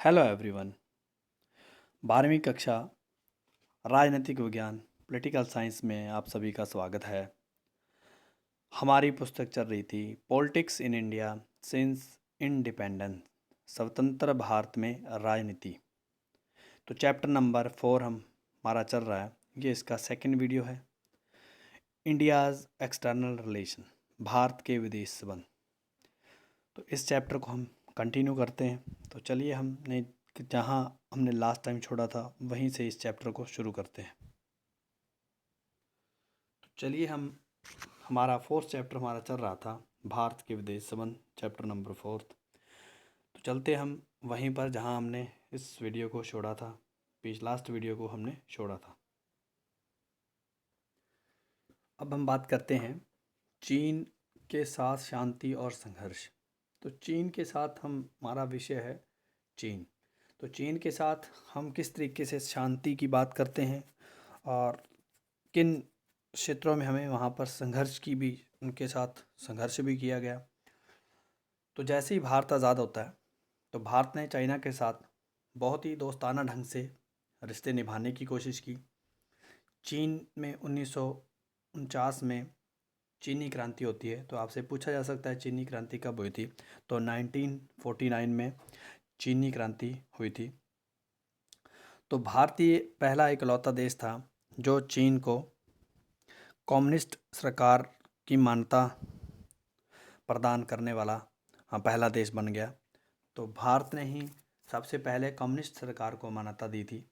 Hello everyone. 12वीं कक्षा राजनीतिक विज्ञान पॉलिटिकल साइंस में आप सभी का स्वागत है। हमारी पुस्तक चल रही थी politics in India since independence, स्वतंत्र भारत में राजनीति। तो चैप्टर नंबर 4 हमारा चल रहा है। ये इसका सेकंड वीडियो है। इंडियाज़ एक्सटर्नल रिलेशन, भारत के विदेश संबंध। तो इस चैप्टर को हम कंटिन्यू करते हैं। तो चलिए हमने जहाँ हमने लास्ट टाइम छोड़ा था वहीं से इस चैप्टर को शुरू करते हैं। तो चलिए हमारा फोर्थ चैप्टर हमारा चल रहा था भारत के विदेश संबंध, चैप्टर नंबर 4। तो चलते हम वहीं पर जहाँ हमने इस वीडियो को छोड़ा था, लास्ट वीडियो को हमने छोड़ा था। अब हम बात करते हैं चीन के साथ शांति और संघर्ष। तो चीन के साथ हमारा विषय है चीन। तो चीन के साथ हम किस तरीके से शांति की बात करते हैं और किन क्षेत्रों में हमें वहाँ पर संघर्ष की भी, उनके साथ संघर्ष भी किया गया। तो जैसे ही भारत आज़ाद होता है तो भारत ने चाइना के साथ बहुत ही दोस्ताना ढंग से रिश्ते निभाने की कोशिश की। चीन में 1949 में चीनी क्रांति होती है। तो आपसे पूछा जा सकता है चीनी क्रांति कब हुई थी। तो 1949 में चीनी क्रांति हुई थी। तो भारतीय पहला इकलौता देश था जो चीन को कम्युनिस्ट सरकार की मान्यता प्रदान करने वाला पहला देश बन गया। तो भारत ने ही सबसे पहले कम्युनिस्ट सरकार को मान्यता दी थी।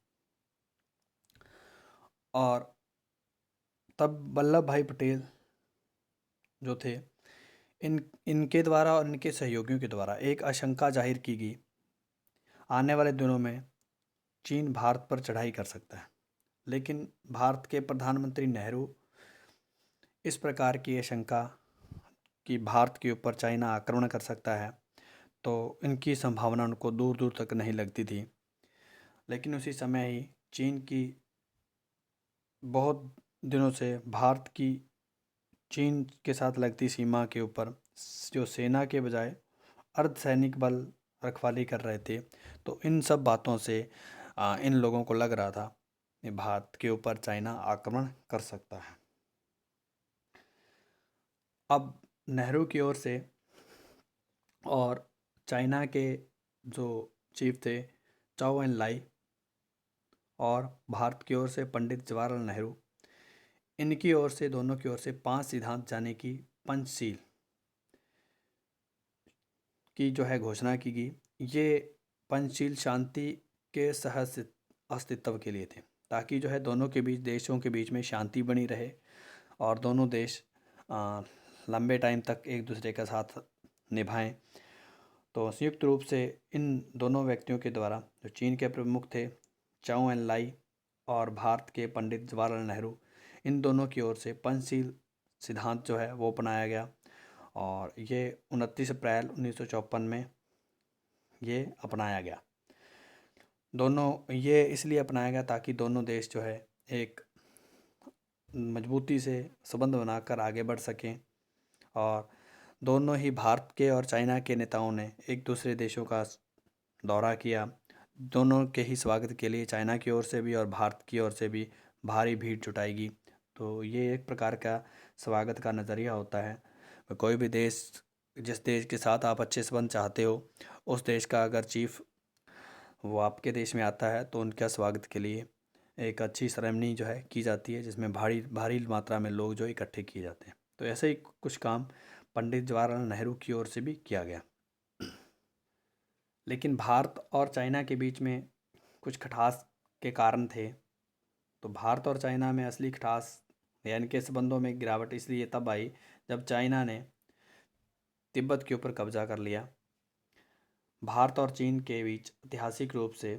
और तब वल्लभ भाई पटेल जो थे, इनके द्वारा और इनके सहयोगियों के द्वारा एक आशंका जाहिर की गई, आने वाले दिनों में चीन भारत पर चढ़ाई कर सकता है। लेकिन भारत के प्रधानमंत्री नेहरू इस प्रकार की आशंका कि भारत के ऊपर चाइना आक्रमण कर सकता है, तो इनकी संभावना उनको दूर दूर तक नहीं लगती थी। लेकिन उसी समय ही चीन की बहुत दिनों से भारत की चीन के साथ लगती सीमा के ऊपर जो सेना के बजाय अर्धसैनिक बल रखवाली कर रहे थे। तो इन सब बातों से इन लोगों को लग रहा था कि भारत के ऊपर चाइना आक्रमण कर सकता है। अब नेहरू की ओर से और चाइना के जो चीफ थे चाओ एन लाई, और भारत की ओर से पंडित जवाहरलाल नेहरू, इनकी ओर से, दोनों की ओर से 5 सिद्धांत जाने की पंचशील की जो है घोषणा की गई। ये पंचशील शांति के सहज अस्तित्व के लिए थे, ताकि जो है दोनों के बीच, देशों के बीच में शांति बनी रहे और दोनों देश लंबे टाइम तक एक दूसरे का साथ निभाएं। तो संयुक्त रूप से इन दोनों व्यक्तियों के द्वारा, जो चीन के प्रमुख थे चाओ एन लाई और भारत के पंडित जवाहरलाल नेहरू, इन दोनों की ओर से पंचशील सिद्धांत जो है वो अपनाया गया। और ये 29 अप्रैल 1954 में ये अपनाया गया। दोनों ये इसलिए अपनाया गया ताकि दोनों देश जो है एक मजबूती से संबंध बनाकर आगे बढ़ सकें। और दोनों ही भारत के और चाइना के नेताओं ने एक दूसरे देशों का दौरा किया। दोनों के ही स्वागत के लिए चाइना की ओर से भी और भारत की ओर से भी भारी भीड़ जुटाएगी। तो ये एक प्रकार का स्वागत का नज़रिया होता है। कोई भी देश, जिस देश के साथ आप अच्छे संबंध चाहते हो, उस देश का अगर चीफ वो आपके देश में आता है तो उनका स्वागत के लिए एक अच्छी सेरेमनी जो है की जाती है, जिसमें भारी भारी मात्रा में लोग जो इकट्ठे किए जाते हैं। तो ऐसे ही कुछ काम पंडित जवाहरलाल नेहरू की ओर से भी किया गया। लेकिन भारत और चाइना के बीच में कुछ खटास के कारण थे। तो भारत और चाइना में असली खटास यानी के संबंधों में गिरावट इसलिए तब आई जब चाइना ने तिब्बत के ऊपर कब्जा कर लिया। भारत और चीन के बीच ऐतिहासिक रूप से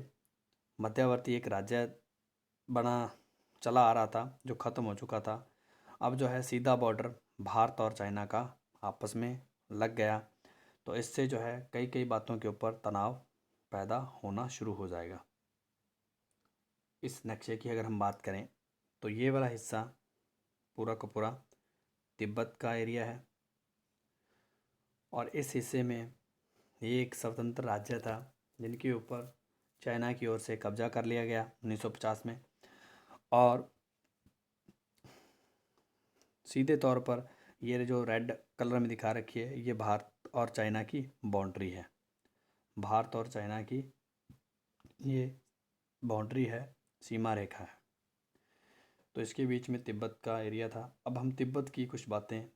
मध्यवर्ती एक राज्य बना चला आ रहा था जो ख़त्म हो चुका था। अब जो है सीधा बॉर्डर भारत और चाइना का आपस में लग गया। तो इससे जो है कई कई बातों के ऊपर तनाव पैदा होना शुरू हो जाएगा। इस नक्शे की अगर हम बात करें तो ये वाला हिस्सा पूरा का पूरा तिब्बत का एरिया है। और इस हिस्से में ये एक स्वतंत्र राज्य था जिनके ऊपर चाइना की ओर से कब्जा कर लिया गया 1950 में। और सीधे तौर पर ये जो रेड कलर में दिखा रखी है, ये भारत और चाइना की बाउंड्री है। भारत और चाइना की ये बाउंड्री है, सीमा रेखा है। तो इसके बीच में तिब्बत का एरिया था। अब हम तिब्बत की कुछ बातें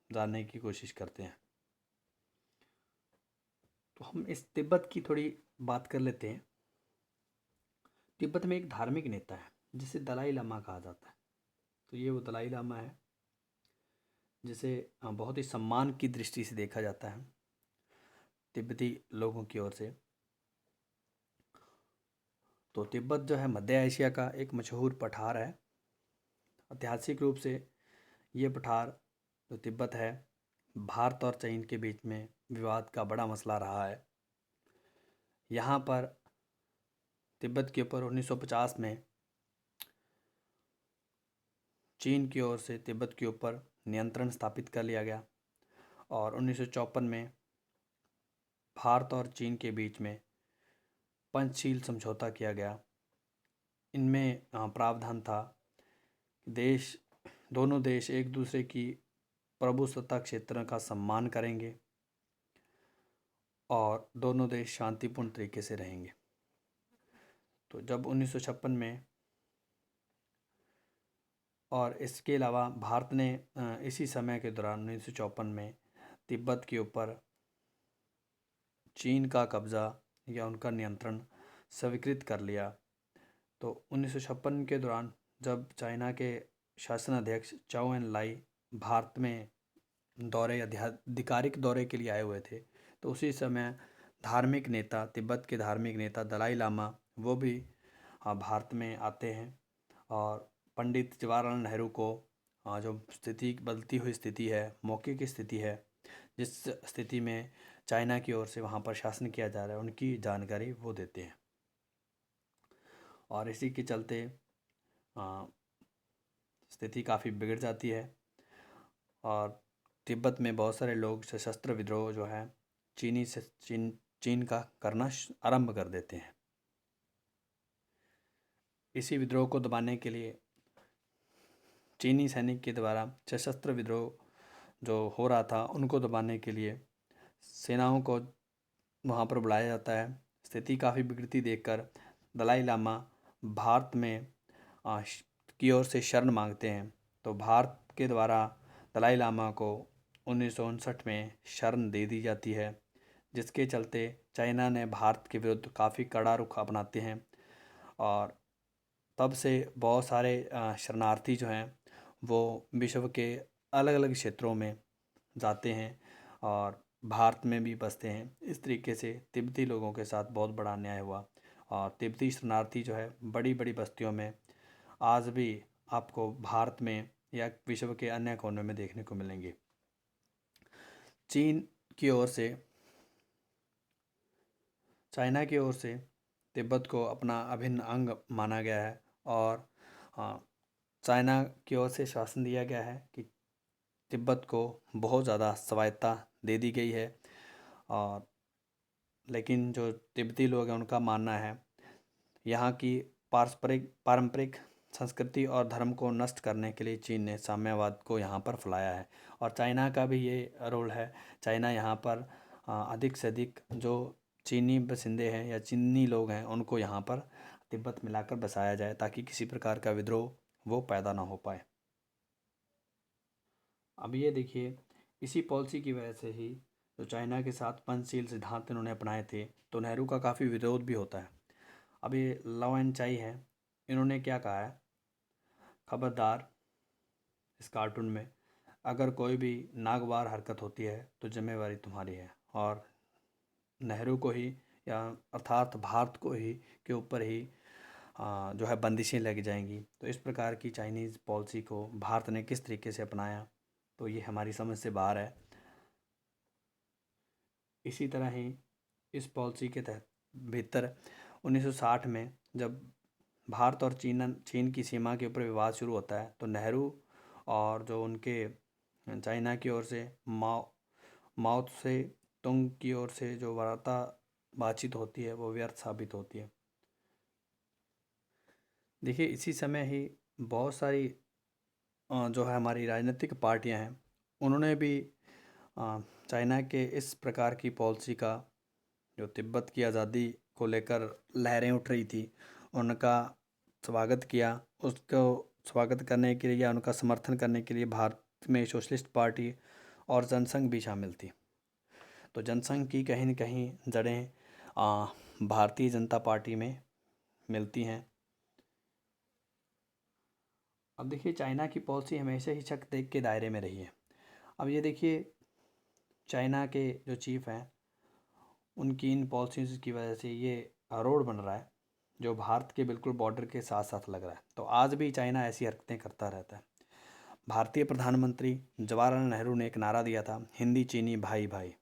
जानने की कोशिश करते हैं। तो हम इस तिब्बत की थोड़ी बात कर लेते हैं। तिब्बत में एक धार्मिक नेता है जिसे दलाई लामा कहा जाता है। तो ये वो दलाई लामा है जिसे बहुत ही सम्मान की दृष्टि से देखा जाता है तिब्बती लोगों की ओर से। तो तिब्बत जो है मध्य एशिया का एक मशहूर पठार है। ऐतिहासिक रूप से ये पठार जो तिब्बत है, भारत और चीन के बीच में विवाद का बड़ा मसला रहा है। यहाँ पर तिब्बत के ऊपर 1950 में चीन की ओर से तिब्बत के ऊपर नियंत्रण स्थापित कर लिया गया और 1954 में भारत और चीन के बीच में पंचशील समझौता किया गया। इनमें प्रावधान था कि दोनों देश एक दूसरे की प्रभुसत्ता क्षेत्र का सम्मान करेंगे और दोनों देश शांतिपूर्ण तरीके से रहेंगे। तो जब 1956 में, और इसके अलावा भारत ने इसी समय के दौरान 1954 में तिब्बत के ऊपर चीन का कब्ज़ा या उनका नियंत्रण स्वीकृत कर लिया। तो 1956 के दौरान जब चाइना के शासनाध्यक्ष चाओ एन लाई भारत में आधिकारिक दौरे के लिए आए हुए थे, तो उसी समय धार्मिक नेता, तिब्बत के धार्मिक नेता दलाई लामा, वो भी भारत में आते हैं और पंडित जवाहरलाल नेहरू को जो स्थिति, बदलती हुई स्थिति है, मौके की स्थिति है, जिस स्थिति में चाइना की ओर से वहाँ पर शासन किया जा रहा है, उनकी जानकारी वो देते हैं। और इसी के चलते स्थिति काफ़ी बिगड़ जाती है और तिब्बत में बहुत सारे लोग सशस्त्र विद्रोह जो है चीन का करना आरंभ कर देते हैं। इसी विद्रोह को दबाने के लिए चीनी सैनिक के द्वारा सशस्त्र विद्रोह जो हो रहा था, उनको दबाने के लिए सेनाओं को वहाँ पर बुलाया जाता है। स्थिति काफ़ी बिगड़ती देखकर दलाई लामा भारत में की ओर से शरण मांगते हैं। तो भारत के द्वारा दलाई लामा को 1959 में शरण दे दी जाती है, जिसके चलते चाइना ने भारत के विरुद्ध काफ़ी कड़ा रुख अपनाते हैं और तब से बहुत सारे शरणार्थी जो हैं वो विश्व के अलग अलग क्षेत्रों में जाते हैं और भारत में भी बसते हैं। इस तरीके से तिब्बती लोगों के साथ बहुत बड़ा अन्याय हुआ और तिब्बती शरणार्थी जो है बड़ी बड़ी बस्तियों में आज भी आपको भारत में या विश्व के अन्य कोनों में देखने को मिलेंगे। चाइना की ओर से तिब्बत को अपना अभिन्न अंग माना गया है और चाइना की ओर से शासन दिया गया है कि तिब्बत को बहुत ज़्यादा स्वायत्तता दे दी गई है। और लेकिन जो तिब्बती लोग हैं उनका मानना है यहाँ की पारंपरिक संस्कृति और धर्म को नष्ट करने के लिए चीन ने साम्यवाद को यहाँ पर फैलाया है और चाइना का भी ये रोल है। चाइना यहाँ पर अधिक से अधिक जो चीनी बसिंदे हैं या चीनी लोग हैं उनको यहाँ पर तिब्बत मिलाकर बसाया जाए ताकि किसी प्रकार का विद्रोह वो पैदा ना हो पाए। अब ये देखिए, इसी पॉलिसी की वजह से ही जो चाइना के साथ पंचशील सिद्धांत इन्होंने अपनाए थे, तो नेहरू का काफ़ी विरोध भी होता है। अब ये लाओ एन चाई है, इन्होंने क्या कहा है, खबरदार इस कार्टून में अगर कोई भी नागवार हरकत होती है तो जिम्मेवारी तुम्हारी है और नेहरू को ही या अर्थात भारत को ही के ऊपर ही जो है बंदिशें लग जाएंगी। तो इस प्रकार की चाइनीज़ पॉलिसी को भारत ने किस तरीके से अपनाया, तो ये हमारी समझ से बाहर है। इसी तरह ही इस पॉलिसी के तहत भीतर 1960 में जब भारत और चीन की सीमा के ऊपर विवाद शुरू होता है, तो नेहरू और जो उनके चाइना की ओर से माओ से तुंग की ओर से जो बातचीत होती है वो व्यर्थ साबित होती है। देखिए इसी समय ही बहुत सारी जो है हमारी राजनीतिक पार्टियां हैं, उन्होंने भी चाइना के इस प्रकार की पॉलिसी का, जो तिब्बत की आज़ादी को लेकर लहरें उठ रही थी, उनका स्वागत किया। उसको स्वागत करने के लिए या उनका समर्थन करने के लिए भारत में सोशलिस्ट पार्टी और जनसंघ भी शामिल थी। तो जनसंघ की कहीं न कहीं जड़ें भारतीय जनता पार्टी में मिलती हैं। अब देखिए चाइना की पॉलिसी हमेशा ही शक देख के दायरे में रही है। अब ये देखिए चाइना के जो चीफ हैं, उनकी इन पॉलिसीज़ की वजह से ये रोड बन रहा है जो भारत के बिल्कुल बॉर्डर के साथ साथ लग रहा है। तो आज भी चाइना ऐसी हरकतें करता रहता है। भारतीय प्रधानमंत्री जवाहरलाल नेहरू ने एक नारा दिया था, हिंदी चीनी भाई भाई।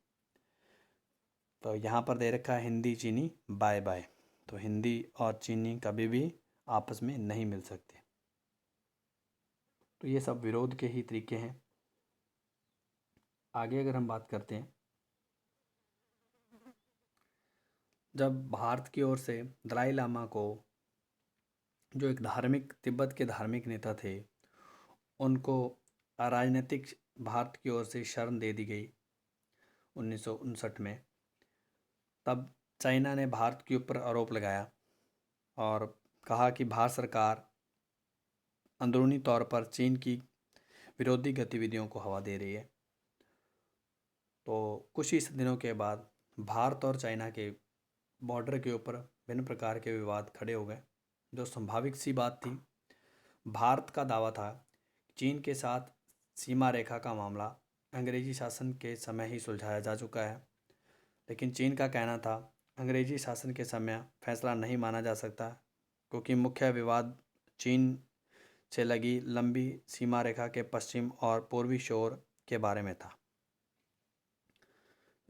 तो यहाँ पर दे रखा है हिंदी चीनी बाय बाय। तो हिंदी और चीनी कभी भी आपस में नहीं मिल सकते। तो ये सब विरोध के ही तरीके हैं। आगे अगर हम बात करते हैं, जब भारत की ओर से दलाई लामा को, जो एक धार्मिक तिब्बत के धार्मिक नेता थे, उनको राजनीतिक भारत की ओर से शरण दे दी गई 1959 में, तब चाइना ने भारत के ऊपर आरोप लगाया और कहा कि भारत सरकार अंदरूनी तौर पर चीन की विरोधी गतिविधियों को हवा दे रही है। तो कुछ ही दिनों के बाद भारत और चाइना के बॉर्डर के ऊपर भिन्न प्रकार के विवाद खड़े हो गए, जो स्वाभाविक सी बात थी। भारत का दावा था चीन के साथ सीमा रेखा का मामला अंग्रेजी शासन के समय ही सुलझाया जा चुका है, लेकिन चीन का कहना था अंग्रेजी शासन के समय फैसला नहीं माना जा सकता, क्योंकि मुख्य विवाद चीन से लगी लंबी सीमा रेखा के पश्चिम और पूर्वी शोर के बारे में था।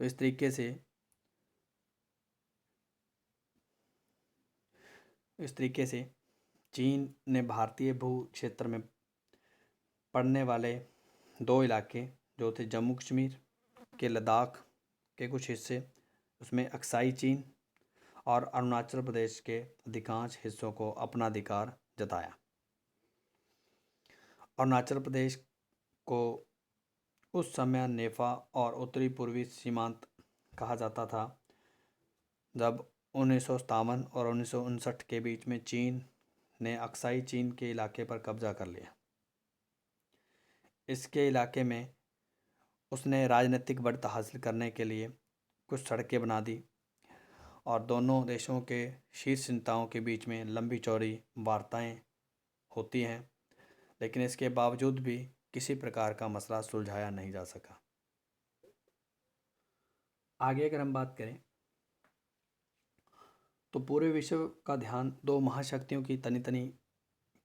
तो इस तरीके से चीन ने भारतीय भू क्षेत्र में पड़ने वाले दो इलाके, जो थे जम्मू कश्मीर के लद्दाख के कुछ हिस्से, उसमें अक्साई चीन, और अरुणाचल प्रदेश के अधिकांश हिस्सों को अपना अधिकार जताया। अरुणाचल प्रदेश को उस समय नेफा और उत्तरी पूर्वी सीमांत कहा जाता था, जब 1957 और 1959 के बीच में चीन ने अक्साई चीन के इलाके पर कब्जा कर लिया। इसके इलाके में उसने राजनीतिक बढ़त हासिल करने के लिए कुछ सड़कें बना दी और दोनों देशों के शीर्ष नेताओं के बीच में लंबी चौड़ी वार्ताएं होती हैं, लेकिन इसके बावजूद भी किसी प्रकार का मसला सुलझाया नहीं जा सका। आगे अगर हम बात करें तो पूरे विश्व का ध्यान दो महाशक्तियों की तनी तनी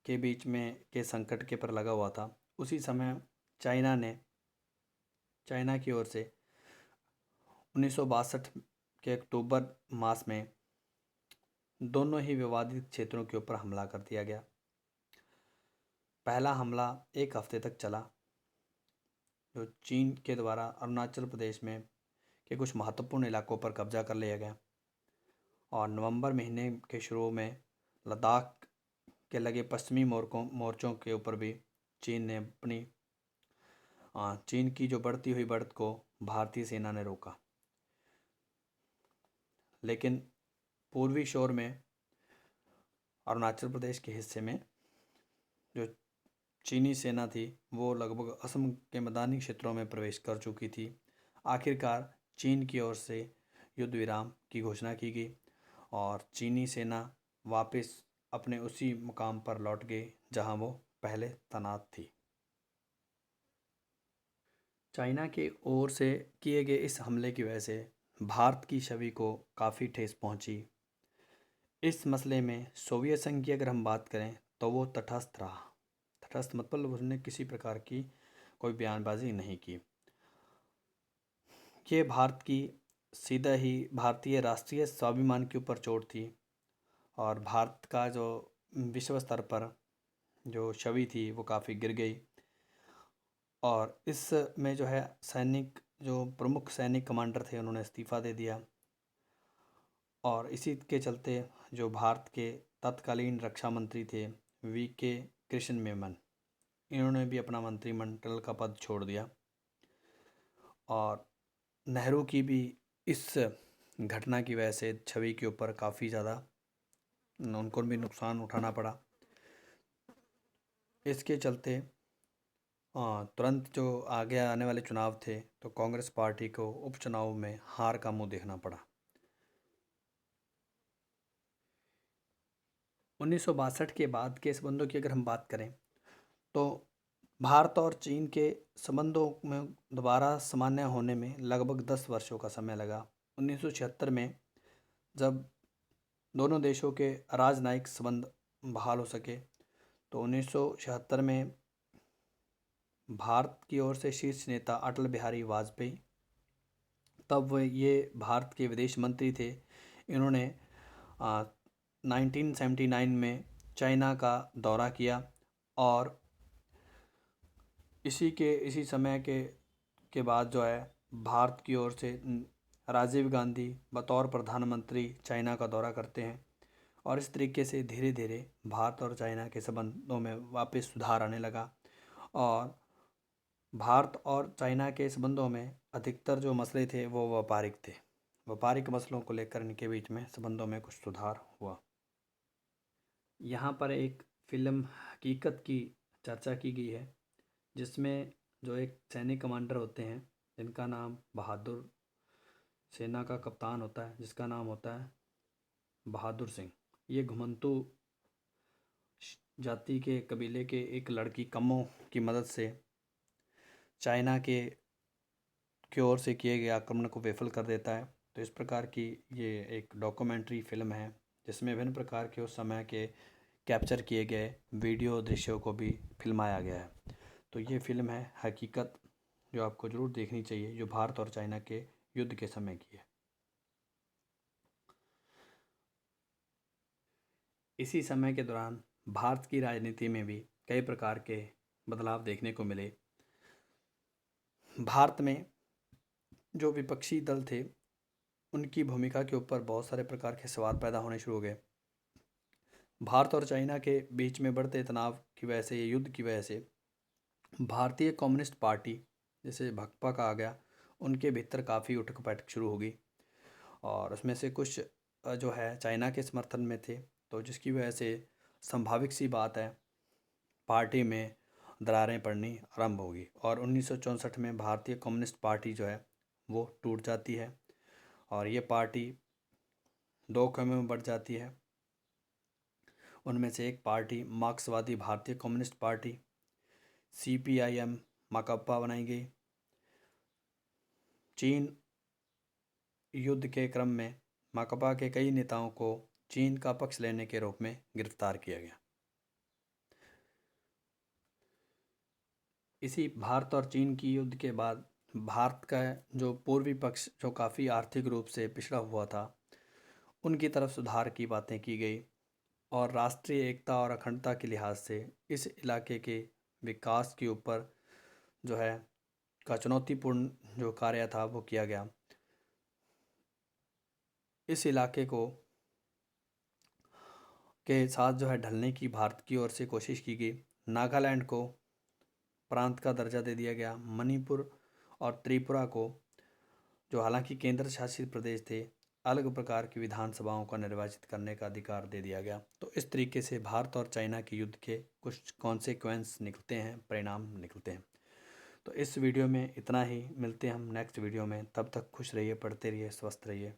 के बीच में के संकट के पर लगा हुआ था। उसी समय चाइना की ओर से 1962 के अक्टूबर मास में दोनों ही विवादित क्षेत्रों के ऊपर हमला कर दिया गया। पहला हमला एक हफ्ते तक चला, जो चीन के द्वारा अरुणाचल प्रदेश में के कुछ महत्वपूर्ण इलाकों पर कब्जा कर लिया गया, और नवंबर महीने के शुरू में लद्दाख के लगे पश्चिमी मोर्चों के ऊपर भी चीन ने अपनी चीन की जो बढ़ती हुई बढ़त को भारतीय सेना ने रोका। लेकिन पूर्वी शोर में अरुणाचल प्रदेश के हिस्से में जो चीनी सेना थी वो लगभग असम के मैदानी क्षेत्रों में प्रवेश कर चुकी थी। आखिरकार चीन की ओर से युद्ध विराम की घोषणा की गई और चीनी सेना वापस अपने उसी मुकाम पर लौट गई जहां वो पहले तैनात थी। चाइना की ओर से किए गए इस हमले की वजह से भारत की छवि को काफ़ी ठेस पहुंची। इस मसले में सोवियत संघ की अगर हम बात करें तो वो तटस्थ रहा। तटस्थ मतलब उसने किसी प्रकार की कोई बयानबाजी नहीं की। ये भारत की सीधा ही भारतीय राष्ट्रीय स्वाभिमान के ऊपर चोट थी, और भारत का जो विश्व स्तर पर जो छवि थी वो काफ़ी गिर गई। और इसमें जो है सैनिक, जो प्रमुख सैनिक कमांडर थे, उन्होंने इस्तीफ़ा दे दिया, और इसी के चलते जो भारत के तत्कालीन रक्षा मंत्री थे वी.के. कृष्ण मेनन, इन्होंने भी अपना मंत्रिमंडल का पद छोड़ दिया। और नेहरू की भी इस घटना की वजह से छवि के ऊपर काफ़ी ज़्यादा उनको भी नुकसान उठाना पड़ा। इसके चलते तुरंत जो आगे आने वाले चुनाव थे तो कांग्रेस पार्टी को उपचुनाव में हार का मुंह देखना पड़ा। 1962 के बाद के संबंधों की अगर हम बात करें तो भारत और चीन के संबंधों में दोबारा सामान्य होने में लगभग 10 वर्षों का समय लगा। 1976 में जब दोनों देशों के राजनयिक संबंध बहाल हो सके तो 1976 में भारत की ओर से शीर्ष नेता अटल बिहारी वाजपेयी, तब ये भारत के विदेश मंत्री थे, इन्होंने 1979 में चाइना का दौरा किया और इसी समय के बाद जो है भारत की ओर से राजीव गांधी बतौर प्रधानमंत्री चाइना का दौरा करते हैं और इस तरीके से धीरे धीरे भारत और चाइना के संबंधों में वापस सुधार आने लगा। और भारत और चाइना के संबंधों में अधिकतर जो मसले थे वो व्यापारिक थे। व्यापारिक मसलों को लेकर इनके बीच में संबंधों में कुछ सुधार हुआ। यहाँ पर एक फिल्म हकीकत की चर्चा की गई है जिसमें जो एक सैनिक कमांडर होते हैं जिनका नाम बहादुर, सेना का कप्तान होता है जिसका नाम होता है बहादुर सिंह, ये घुमंतू जाति के कबीले के एक लड़की कम्मो की मदद से चाइना की ओर से किए गए आक्रमण को विफल कर देता है। तो इस प्रकार की ये एक डॉक्यूमेंट्री फिल्म है जिसमें विभिन्न प्रकार के उस समय के कैप्चर किए गए वीडियो दृश्यों को भी फिल्माया गया है। तो ये फिल्म है हकीकत, जो आपको ज़रूर देखनी चाहिए, जो भारत और चाइना के युद्ध के समय की है। इसी समय के दौरान भारत की राजनीति में भी कई प्रकार के बदलाव देखने को मिले। भारत में जो विपक्षी दल थे उनकी भूमिका के ऊपर बहुत सारे प्रकार के सवाल पैदा होने शुरू हो गए। भारत और चाइना के बीच में बढ़ते तनाव की वजह से, ये युद्ध की वजह से भारतीय कम्युनिस्ट पार्टी, जिसे भाकपा कहा गया, उनके भीतर काफ़ी उठक बैठक शुरू हो गई और उसमें से कुछ जो है चाइना के समर्थन में थे, तो जिसकी वजह से संभाविक सी बात है पार्टी में दरारें पड़नी आरंभ होगी और 1964 में भारतीय कम्युनिस्ट पार्टी जो है वो टूट जाती है और ये पार्टी दो कौमों में बढ़ जाती है। उनमें से एक पार्टी मार्क्सवादी भारतीय कम्युनिस्ट पार्टी CPIM माकपा बनाई गई। चीन युद्ध के क्रम में माकपा के कई नेताओं को चीन का पक्ष लेने के रूप में गिरफ्तार किया गया। इसी भारत और चीन की युद्ध के बाद भारत का जो पूर्वी पक्ष, जो काफ़ी आर्थिक रूप से पिछड़ा हुआ था, उनकी तरफ सुधार की बातें की गई और राष्ट्रीय एकता और अखंडता के लिहाज से इस इलाके के विकास के ऊपर जो है का चुनौतीपूर्ण जो कार्य था वो किया गया। इस इलाके को के साथ जो है ढलने की भारत की ओर से कोशिश की गई। नागालैंड को प्रांत का दर्जा दे दिया गया। मणिपुर और त्रिपुरा को, जो हालांकि केंद्र शासित प्रदेश थे, अलग प्रकार की विधानसभाओं का निर्वाचित करने का अधिकार दे दिया गया। तो इस तरीके से भारत और चाइना के युद्ध के कुछ कॉन्सिक्वेंस निकलते हैं, परिणाम निकलते हैं। तो इस वीडियो में इतना ही, मिलते हैं हम नेक्स्ट वीडियो में। तब तक खुश रहिए, पढ़ते रहिए, स्वस्थ रहिए।